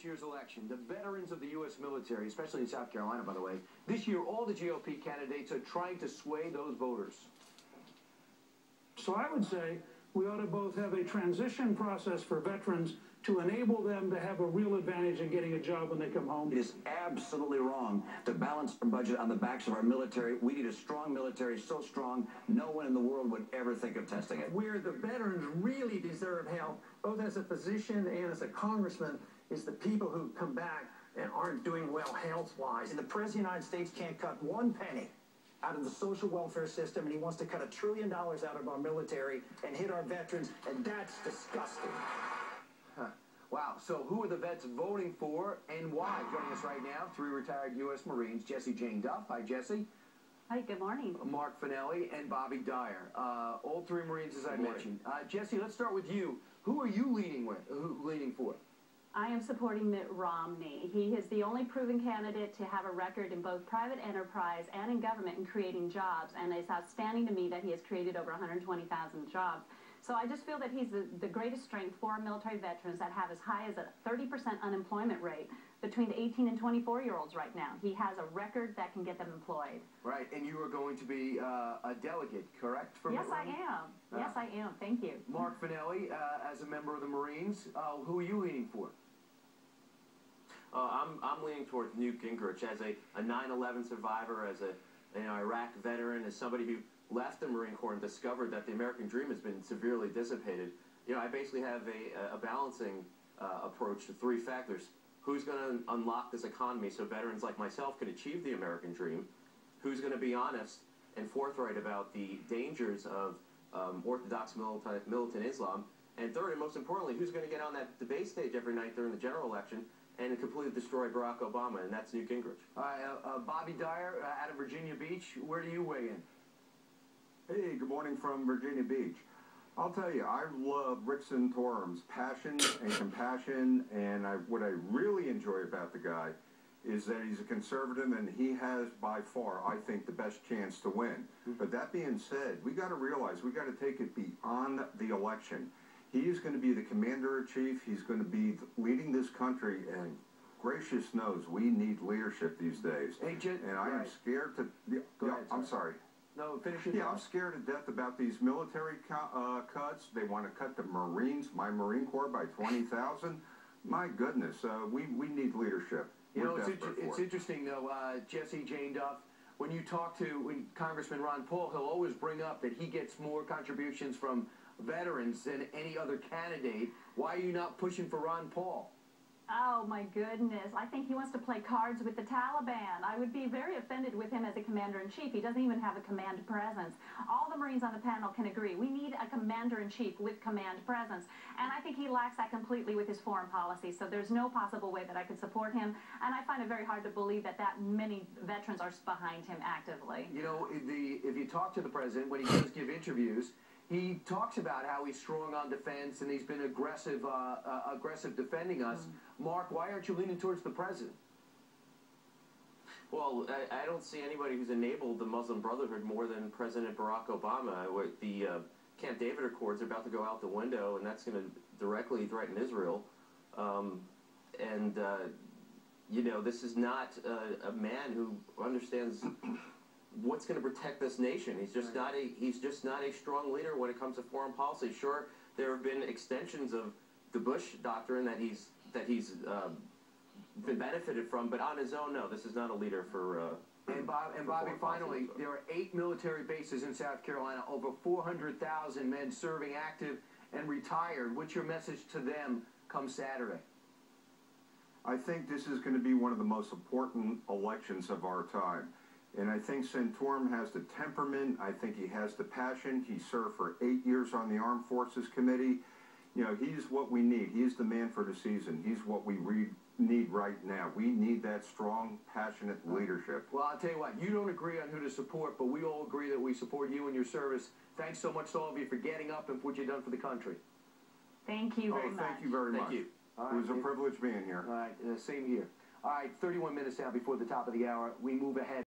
this year's election. The veterans of the U.S. military, especially in South Carolina, by the way, this year all the GOP candidates are trying to sway those voters. So I would say we ought to both have a transition process for veterans to enable them to have a real advantage in getting a job when they come home. It is absolutely wrong to balance our budget on the backs of our military. We need a strong military, so strong no one in the world would ever think of testing it. Where the veterans really deserve help, both as a physician and as a congressman, is the people who come back and aren't doing well health-wise. And the President of the United States can't cut one penny out of the social welfare system, and he wants to cut $1 trillion out of our military and hit our veterans, and that's disgusting. Wow, so who are the vets voting for and why? Joining us right now, 3 retired U.S. Marines, Jessie Jane Duff. Hi, Jessie. Hi, good morning. Mark Finelli and Bobby Dyer. All 3 Marines, as I mentioned. Jessie, let's start with you. Who are you leaning for? I am supporting Mitt Romney. He is the only proven candidate to have a record in both private enterprise and in government in creating jobs, and it's outstanding to me that he has created over 120,000 jobs. So I just feel that he's the greatest strength for our military veterans that have as high as a 30% unemployment rate between the 18 and 24-year-olds right now. He has a record that can get them employed. Right, and you are going to be a delegate, correct? Yes, I am. Yes, I am. Thank you. Mark Finelli, as a member of the Marines, who are you leaning for? I'm leaning towards Newt Gingrich as a 9/11 survivor, as an Iraq veteran, as somebody who left the Marine Corps and discovered that the American dream has been severely dissipated. You know, I basically have a balancing approach to 3 factors. Who's going to unlock this economy so veterans like myself can achieve the American dream? Who's going to be honest and forthright about the dangers of orthodox militant Islam? And third, and most importantly, who's going to get on that debate stage every night during the general election and completely destroy Barack Obama? And that's Newt Gingrich. Bobby Dyer, out of Virginia Beach, where do you weigh in? Hey, good morning from Virginia Beach. I'll tell you, I love Rick Santorum's passion and compassion, and what I really enjoy about the guy is that he's a conservative, and he has, by far, I think, the best chance to win. But that being said, we got to realize we got to take it beyond the election. He is going to be the commander-in-chief. He's going to be leading this country, and gracious knows we need leadership these days. Hey, and I am scared to... Go ahead, I'm sorry. No, finish it. Yeah, I'm scared to death about these military cuts. They want to cut the Marines, my Marine Corps, by 20,000. My goodness, we need leadership. You know, it's interesting, though, Jessie Jane Duff, when you talk to Congressman Ron Paul, he'll always bring up that he gets more contributions from veterans than any other candidate. Why are you not pushing for Ron Paul? Oh, my goodness. I think he wants to play cards with the Taliban. I would be very offended with him as a commander-in-chief. He doesn't even have a command presence. All the Marines on the panel can agree. We need a commander-in-chief with command presence. And I think he lacks that completely with his foreign policy. So there's no possible way that I could support him. And I find it very hard to believe that many veterans are behind him actively. You know, if you talk to the president, when he does give interviews, he talks about how he's strong on defense and he's been aggressive defending us. Mark, why aren't you leaning towards the president? Well, I don't see anybody who's enabled the Muslim Brotherhood more than President Barack Obama. The Camp David Accords are about to go out the window, and that's going to directly threaten Israel. You know, this is not a man who understands what's going to protect this nation. He's just not a strong leader when it comes to foreign policy. Sure, there have been extensions of the Bush doctrine that he's been benefited from, but on his own, no, this is not a leader for. And Bobby, finally, there are 8 military bases in South Carolina, over 400,000 men serving active and retired. What's your message to them come Saturday? I think this is going to be one of the most important elections of our time. And I think Santorum has the temperament. I think he has the passion. He served for 8 years on the Armed Forces Committee. You know, he's what we need. He's the man for the season. He's what we need right now. We need that strong, passionate leadership. Well, I'll tell you what, you don't agree on who to support, but we all agree that we support you and your service. Thanks so much to all of you for getting up and for what you've done for the country. Thank you very much. Thank you very much. Thank you. It was a privilege being here. All right, same here. All right, 31 minutes now before the top of the hour. We move ahead.